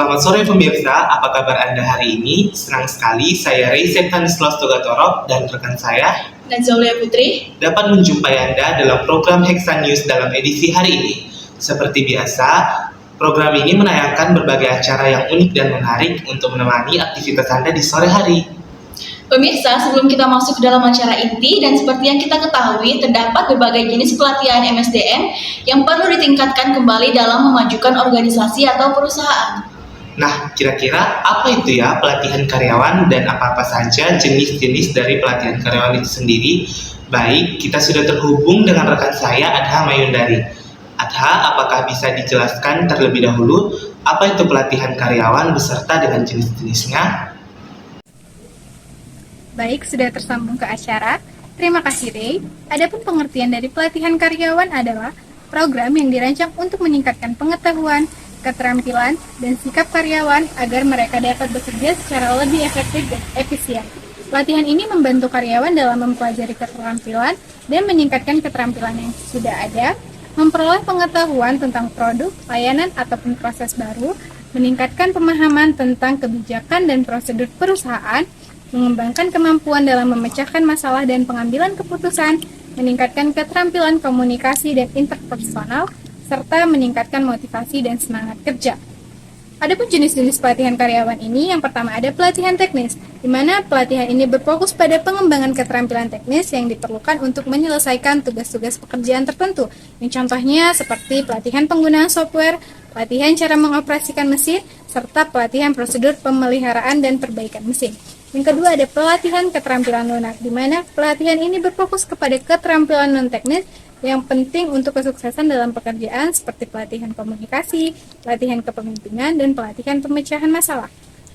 Selamat sore pemirsa, apa kabar Anda hari ini? Senang sekali saya Rey Septanislas Togatorok dan rekan saya Nazaulia Putri dapat menjumpai Anda dalam program Hexa News dalam edisi hari ini. Seperti biasa, program ini menayangkan berbagai acara yang unik dan menarik untuk menemani aktivitas Anda di sore hari. Pemirsa, sebelum kita masuk ke dalam acara inti dan seperti yang kita ketahui, terdapat berbagai jenis pelatihan MSDM yang perlu ditingkatkan kembali dalam memajukan organisasi atau perusahaan. Nah, kira-kira apa itu ya pelatihan karyawan dan apa-apa saja jenis-jenis dari pelatihan karyawan itu sendiri? Baik, kita sudah terhubung dengan rekan saya Adha Mayundari. Adha, apakah bisa dijelaskan terlebih dahulu apa itu pelatihan karyawan beserta dengan jenis-jenisnya? Baik, sudah tersambung ke acara. Terima kasih, Rey. Adapun pengertian dari pelatihan karyawan adalah program yang dirancang untuk meningkatkan pengetahuan, keterampilan, dan sikap karyawan agar mereka dapat bekerja secara lebih efektif dan efisien. Pelatihan ini membantu karyawan dalam mempelajari keterampilan dan meningkatkan keterampilan yang sudah ada, memperoleh pengetahuan tentang produk, layanan, ataupun proses baru, meningkatkan pemahaman tentang kebijakan dan prosedur perusahaan, mengembangkan kemampuan dalam memecahkan masalah dan pengambilan keputusan, meningkatkan keterampilan komunikasi dan interpersonal, serta meningkatkan motivasi dan semangat kerja. Adapun jenis-jenis pelatihan karyawan ini, yang pertama ada pelatihan teknis, di mana pelatihan ini berfokus pada pengembangan keterampilan teknis yang diperlukan untuk menyelesaikan tugas-tugas pekerjaan tertentu. Yang contohnya seperti pelatihan penggunaan software, pelatihan cara mengoperasikan mesin, serta pelatihan prosedur pemeliharaan dan perbaikan mesin. Yang kedua ada pelatihan keterampilan lunak, di mana pelatihan ini berfokus kepada keterampilan non-teknis yang penting untuk kesuksesan dalam pekerjaan seperti pelatihan komunikasi, pelatihan kepemimpinan, dan pelatihan pemecahan masalah.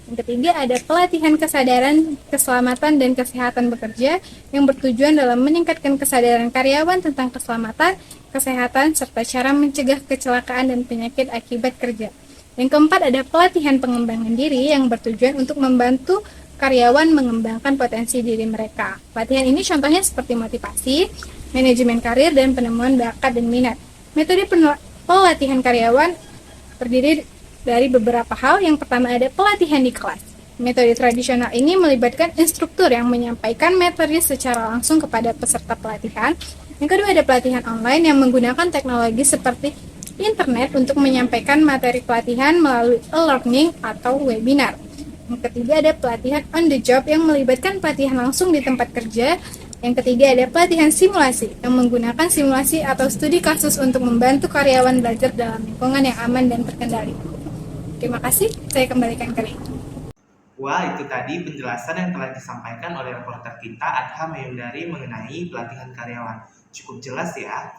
Yang ketiga ada pelatihan kesadaran, keselamatan, dan kesehatan bekerja yang bertujuan dalam meningkatkan kesadaran karyawan tentang keselamatan, kesehatan, serta cara mencegah kecelakaan dan penyakit akibat kerja. Yang keempat ada pelatihan pengembangan diri yang bertujuan untuk membantu karyawan mengembangkan potensi diri mereka. Pelatihan ini contohnya seperti motivasi, manajemen karir, dan penemuan bakat dan minat. Metode pelatihan karyawan terdiri dari beberapa hal. Yang pertama ada pelatihan di kelas. Metode tradisional ini melibatkan instruktur yang menyampaikan materi secara langsung kepada peserta pelatihan. Yang kedua ada pelatihan online yang menggunakan teknologi seperti internet untuk menyampaikan materi pelatihan melalui e-learning atau webinar. Yang ketiga ada pelatihan on the job yang melibatkan pelatihan langsung di tempat kerja. Yang ketiga ada pelatihan simulasi yang menggunakan simulasi atau studi kasus untuk membantu karyawan belajar dalam lingkungan yang aman dan terkendali. Terima kasih, saya kembalikan ke Rey. Wah, itu tadi penjelasan yang telah disampaikan oleh reporter kita Adha Mayundari mengenai pelatihan karyawan. Cukup jelas ya.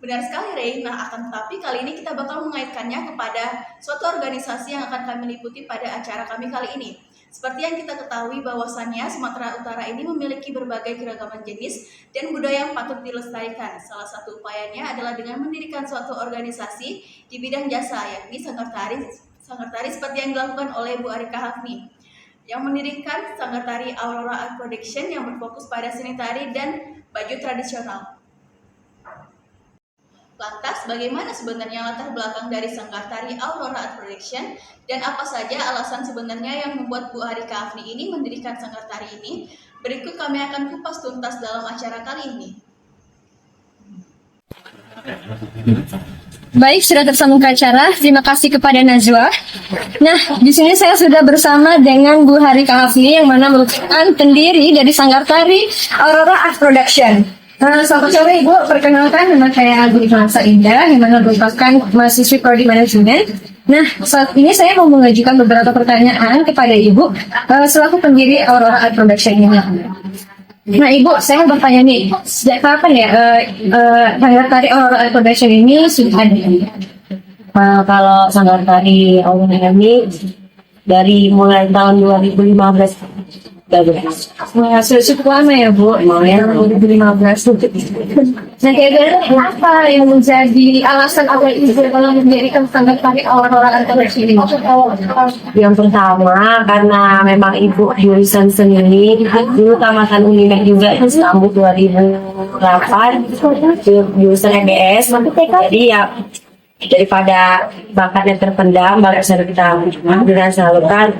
Benar sekali, Rey. Nah, akan tetapi kali ini kita bakal mengaitkannya kepada suatu organisasi yang akan kami liputi pada acara kami kali ini. Seperti yang kita ketahui bahwasannya Sumatera Utara ini memiliki berbagai keragaman jenis dan budaya yang patut dilestarikan. Salah satu upayanya adalah dengan mendirikan suatu organisasi di bidang jasa, yakni Sanggar Tari seperti yang dilakukan oleh Bu Arika Hafni, yang mendirikan Sanggar Tari Aurora Art Production yang berfokus pada seni tari dan baju tradisional. Lantas, bagaimana sebenarnya latar belakang dari Sanggar Tari Aurora Art Production dan apa saja alasan sebenarnya yang membuat Bu Arika Hafni ini mendirikan Sanggar Tari ini? Berikut kami akan kupas tuntas dalam acara kali ini. Baik, sudah tersambung ke acara. Terima kasih kepada Najwa. Nah, di sini saya sudah bersama dengan Bu Arika Hafni yang mana merupakan pendiri dari Sanggar Tari Aurora Art Production. Selamat sore Ibu, perkenalkan nama saya Bu Ikhlas Indah yang mana merupakan mahasiswi Prodi Manajemen. Nah, saat ini saya mau mengajukan beberapa pertanyaan kepada Ibu selaku pendiri Aurora Art Production ini. Nah Ibu, saya mau bertanya nih, sejak kapan ya Sanggar Tari Aurora Art Production ini sudah ada? Kalau Sanggar Tari Aurora ini dari mulai tahun 2015. Wah, sudah cukup lama ya Bu, yang 2015. Nah, kira-kira apa yang menjadi alasan awal Ibu kalau mendirikan Sanggar Tari Aurora Art Production ini? Yang pertama, karena memang Ibu jurusan seni, dulu tamatan Unimed juga, Istanbul 2008, jurusan MBS, jadi ya daripada bakatnya terpendam, bakat kita dengan salurkan.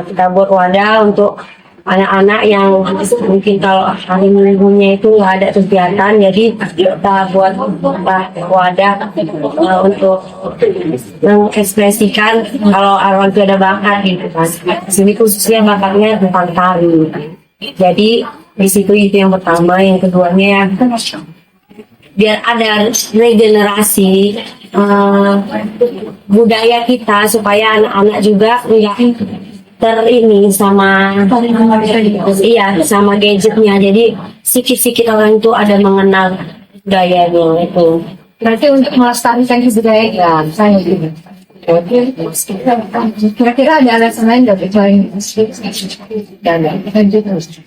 Kita buat wadah untuk anak-anak yang mungkin kalau hari minggunya itu nggak ada kegiatan, jadi kita buat wadah untuk mengekspresikan kalau orang itu ada bakat gitu kan. Sini khususnya bakatnya tentang tari. Jadi di situ itu yang pertama, yang keduanya biar ada regenerasi budaya kita supaya anak-anak juga nggak terini sama sama gadgetnya. Jadi sikit-sikit orang itu ada mengenal budayanya itu. Berarti untuk melestarikan kebudayaan saya gitu. Kira-kira ada alasan lain nggak kecuali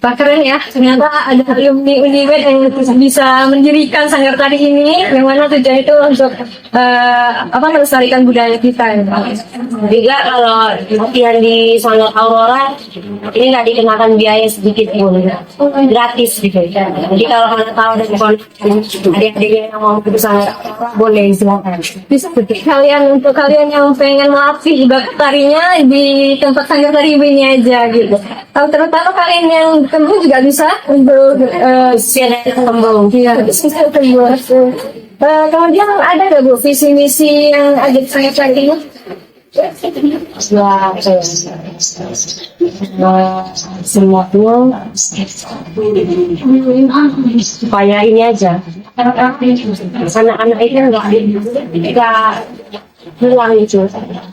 Pak, keren ya, ternyata ada alumni Unimed yang bisa mendirikan sanggar tari ini, yang mana tujuan itu untuk melestarikan budaya kita. Juga kalau latihan di Sanggar Aurora ini nggak dikenakan biaya sedikit pun, gratis gitu. Jadi kalau kalian tahu dari adik-adik yang mau ke Sanggar Aurora boleh silakan. Bisa kalian, untuk kalian yang pengen melatih bakat tarinya di tempat sanggar tari ini aja gitu. Terutama kalian yang Tembung juga bisa untuk Tembung. Iya, bisa Tembung. Kemudian ada nggak Bu visi misi yang ada di sanggar tari ini? Semuanya supaya ini aja anak-anak itu nggak hilang itu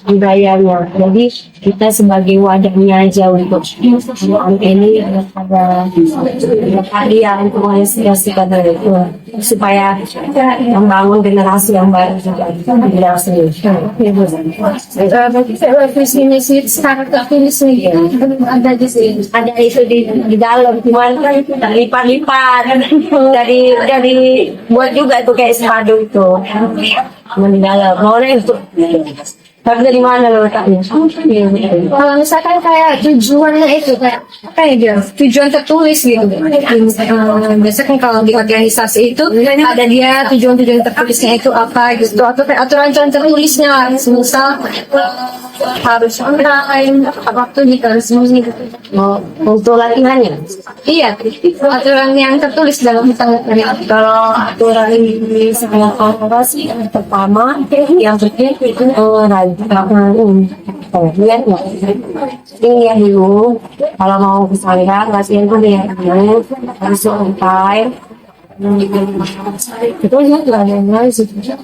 budayanya. Jadi kita sebagai wadahnya aja untuk anak ini ada hadiah untuk menginspirasi pada itu supaya membangun generasi yang baru juga generasi. Visi misi sekarang tertulis nih ada di sini. Ada itu di dalam, cuman lipat-lipat dari buat juga itu kayak sepadu itu di dalam. Mau itu tapi dari mana lo letaknya? Kalau misalkan kayak tujuannya itu kayak apa ya dia? Tujuan tertulis gitu. Biasanya kan kalau di organisasi itu ada dia tujuan-tujuan tertulisnya itu apa gitu, atau kayak aturan tertulisnya lah. Misal harus online, waktu gitu harus gitu. Untuk latihannya? Iya, aturan yang tertulis dalam tari. Kalau aturan ini sangat sih yang pertama yang penting itu lihat ini ya dulu kalau mau ke sanggar latihan tuh lihat dulu harus santai. Itu juga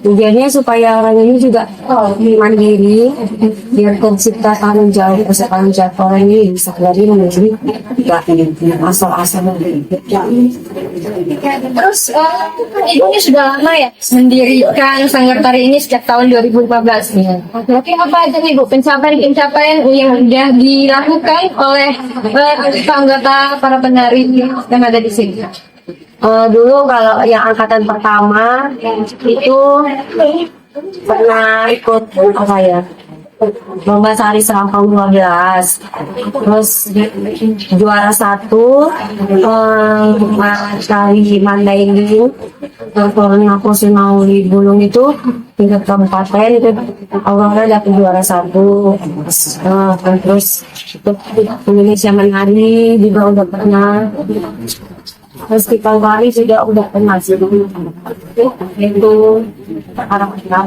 tujuannya supaya orang ini juga mandiri, biar tercipta tanggung jawab orang ini bisa dari menjadi asal-asal. Terus ibu ini sudah lama ya mendirikan sanggar tari ini sejak tahun 2015 nih. Oke, apa aja nih Bu pencapaian yang sudah dilakukan oleh anggota para penari yang ada di sini? Dulu kalau yang angkatan pertama itu pernah ikut apa ya, lomba tari serangkau 12, terus juara 1 tari Mandailing turun nasional di Bulung itu tingkat kabupaten itu Aurora dapat juara 1. Terus Indonesia Menari juga udah pernah. Festival Bali juga udah pernah sih itu harapnya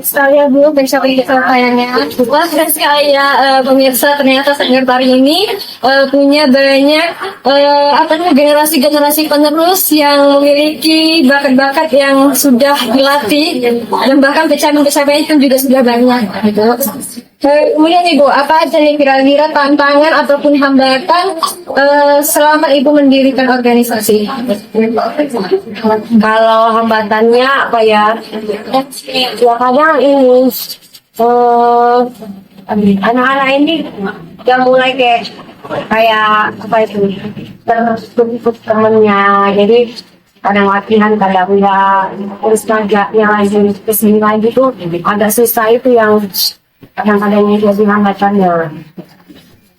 Saya dulu besok ini kayaknya wah sekali ya pemirsa, ternyata sanggar tari ini punya banyak generasi-generasi penerus yang memiliki bakat-bakat yang sudah dilatih dan bahkan pencapaian itu juga sudah banyak gitu. Kemudian Ibu, apa aja nih kira-kira tantangan ataupun hambatan selama Ibu mendirikan organisasi? Kalau hambatannya apa ya? Ya kadang ini anak-anak ini udah mulai kayak apa itu terbentuk temennya, jadi kadang latihan kadang ya, terus yang lagi kesini lagi tuh agak susah itu yang kadang-kadang ini jadi hambatannya.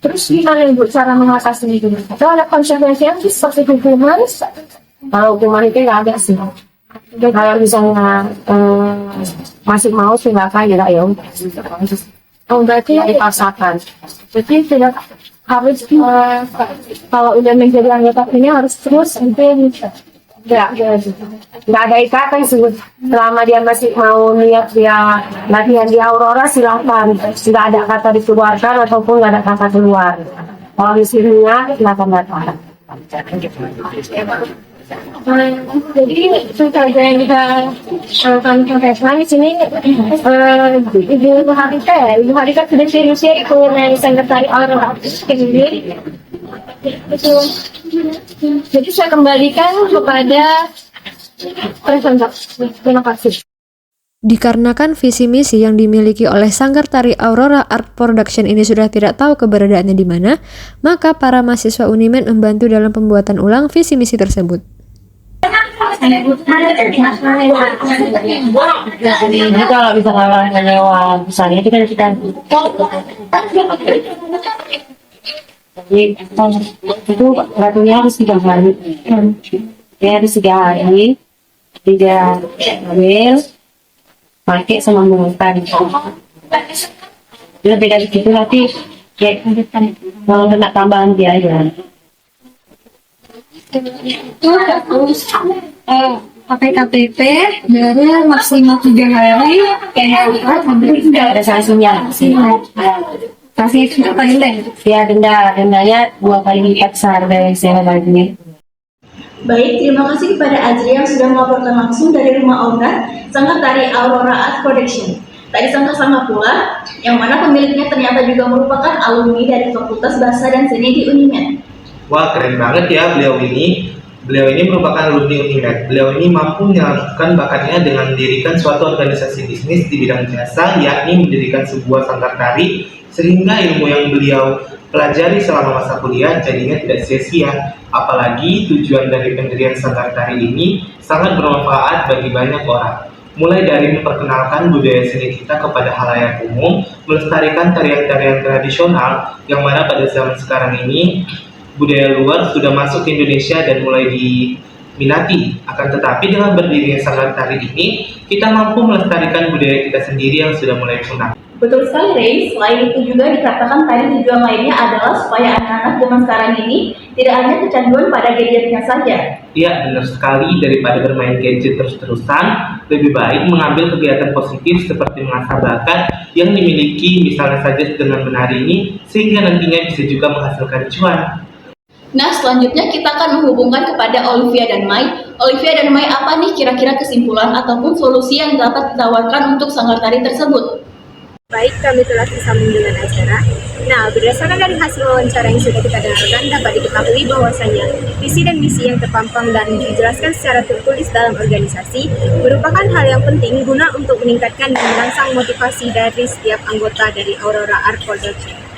Terus gimana Ibu cara mengatasi itu? Atau ada konsekuensinya seperti hukuman? Kalau hukuman itu nggak ada sih. Kalau misalnya masih mau silakan ya udah. Oh, berarti dipaksakan. Jadi tidak harus kalau udah menjadi anggota ini harus terus mungkin nggak ada ikatan sih. Selama dia masih mau niat dia latihan di Aurora silahkan. Nggak ada kata dikeluarkan ataupun nggak ada kata keluar. Kalau di sini silakan datang. Jadi itu saja yang kita kami sampaikan di sini. Ibu Harika sudah serius ya ikut sekretari Aurora sendiri. Jadi saya kembalikan kepada presentasi. Terima kasih. Dikarenakan visi misi yang dimiliki oleh Sanggar Tari Aurora Art Production ini sudah tidak tahu keberadaannya di mana, maka para mahasiswa Unimed membantu dalam pembuatan ulang visi misi tersebut. Ini kalau bisa lewat misalnya kita jadi itu batunya harus 3 hari. Ya harus 3 hari. 3 ambil pakai sama menggunakan. Jadi beda gitu nanti kayak kalau kena tambahan dia aja. Pakai KTP dari maksimal 3 hari Tidak ada sanksinya sih. kasih apa denda? Ya dendanya 2 kali lipat seharga sewa bajunya. Baik, terima kasih kepada Ajri yang sudah melaporkan langsung dari Rumah Aura, Sanggar Tari Aurora Art Production. Tak disangka-sangka pula, yang mana pemiliknya ternyata juga merupakan alumni dari Fakultas Bahasa dan Seni di Unimed. Wah, keren banget ya beliau ini. Beliau ini merupakan alumni Unimed. Beliau ini mampu menyalurkan bakatnya dengan mendirikan suatu organisasi bisnis di bidang jasa, yakni mendirikan sebuah sanggar tari, sehingga ilmu yang beliau pelajari selama masa kuliah jadinya tidak sia-sia. Apalagi tujuan dari pendirian sanggar tari ini sangat bermanfaat bagi banyak orang. Mulai dari memperkenalkan budaya seni kita kepada halayak umum, melestarikan tarian-tarian tradisional yang mana pada zaman sekarang ini budaya luar sudah masuk ke Indonesia dan mulai diminati. Akan tetapi dengan berdirinya sanggar tari ini, kita mampu melestarikan budaya kita sendiri yang sudah mulai punah. Betul sekali, Ray. Selain itu juga dikatakan tadi tujuan lainnya adalah supaya anak-anak zaman sekarang ini tidak hanya kecanduan pada gadgetnya saja. Iya, benar sekali. Daripada bermain gadget terus-terusan, lebih baik mengambil kegiatan positif seperti mengasah bakat yang dimiliki misalnya saja dengan menari ini, sehingga nantinya bisa juga menghasilkan cuan. Nah, selanjutnya kita akan menghubungkan kepada Olivia dan Mai. Olivia dan Mai, apa nih kira-kira kesimpulan ataupun solusi yang dapat ditawarkan untuk sanggar tari tersebut? Baik, kami telah tersambung dengan acara. Nah, berdasarkan dari hasil wawancara yang sudah kita dengarkan, dapat diketahui bahwasanya visi dan misi yang terpampang dan dijelaskan secara tertulis dalam organisasi merupakan hal yang penting guna untuk meningkatkan dan merangsang motivasi dari setiap anggota dari Aurora Art Production.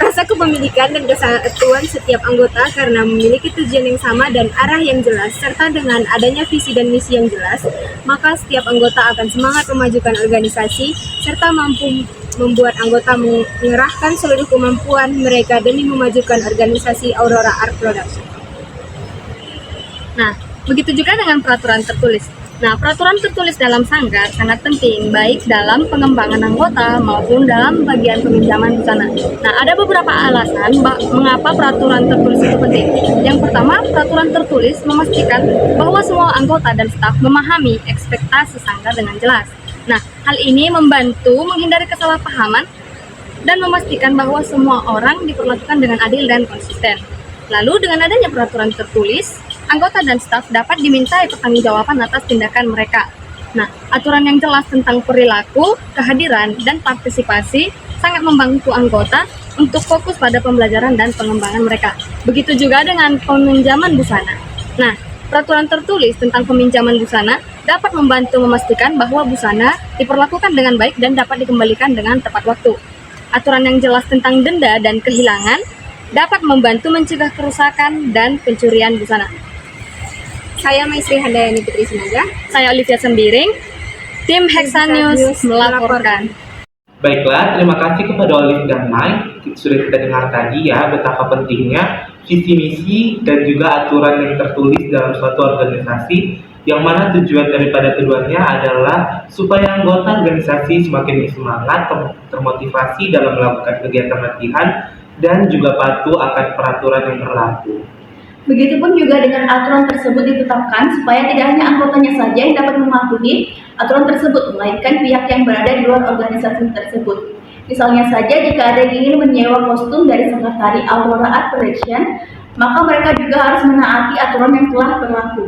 Rasa kepemilikan dan kesatuan setiap anggota karena memiliki tujuan yang sama dan arah yang jelas, serta dengan adanya visi dan misi yang jelas, maka setiap anggota akan semangat memajukan organisasi, serta mampu membuat anggota mengerahkan seluruh kemampuan mereka demi memajukan organisasi Aurora Art Production. Nah, begitu juga dengan peraturan tertulis. Nah, peraturan tertulis dalam sanggar sangat penting, baik dalam pengembangan anggota maupun dalam bagian peminjaman busana. Nah, ada beberapa alasan mengapa peraturan tertulis itu penting. Yang pertama, peraturan tertulis memastikan bahwa semua anggota dan staf memahami ekspektasi sanggar dengan jelas. Nah, hal ini membantu menghindari kesalahpahaman dan memastikan bahwa semua orang diperlakukan dengan adil dan konsisten. Lalu, dengan adanya peraturan tertulis, anggota dan staf dapat dimintai pertanggungjawaban atas tindakan mereka. Nah, aturan yang jelas tentang perilaku, kehadiran, dan partisipasi sangat membantu anggota untuk fokus pada pembelajaran dan pengembangan mereka. Begitu juga dengan peminjaman busana. Nah, peraturan tertulis tentang peminjaman busana dapat membantu memastikan bahwa busana diperlakukan dengan baik dan dapat dikembalikan dengan tepat waktu. Aturan yang jelas tentang denda dan kehilangan dapat membantu mencegah kerusakan dan pencurian busana. Saya Maisri Handayani Putri Sinaga. Saya Olivia Sembiring. Tim Hexa News melaporkan. Baiklah, terima kasih kepada Olive dan Mai. Sudah kita dengar tadi ya betapa pentingnya visi misi, dan juga aturan yang tertulis dalam suatu organisasi, yang mana tujuan daripada keduanya adalah supaya anggota organisasi semakin bersemangat, termotivasi dalam melakukan kegiatan latihan, dan juga patuh akan peraturan yang berlaku. Begitupun juga dengan aturan tersebut ditetapkan supaya tidak hanya anggotanya saja yang dapat mematuhi aturan tersebut, melainkan pihak yang berada di luar organisasi tersebut. Misalnya saja jika ada yang ingin menyewa kostum dari Sanggar Tari Aurora Art Production, maka mereka juga harus menaati aturan yang telah berlaku.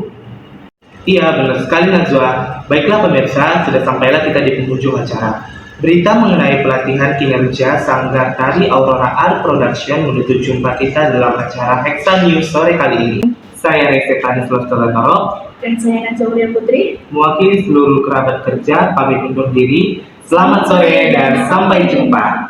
Iya, benar sekali Najwa. Baiklah pemirsa, sudah sampailah kita di penghujung acara. Berita mengenai pelatihan kinerja Sanggar Tari Aurora Art Production menutup jumpa kita dalam acara Hexa News sore kali ini. Saya Resetani Slostolantoro Dan saya Najwa Putri, mewakili seluruh kerabat kerja, pamit undur diri. Selamat sore dan sampai jumpa.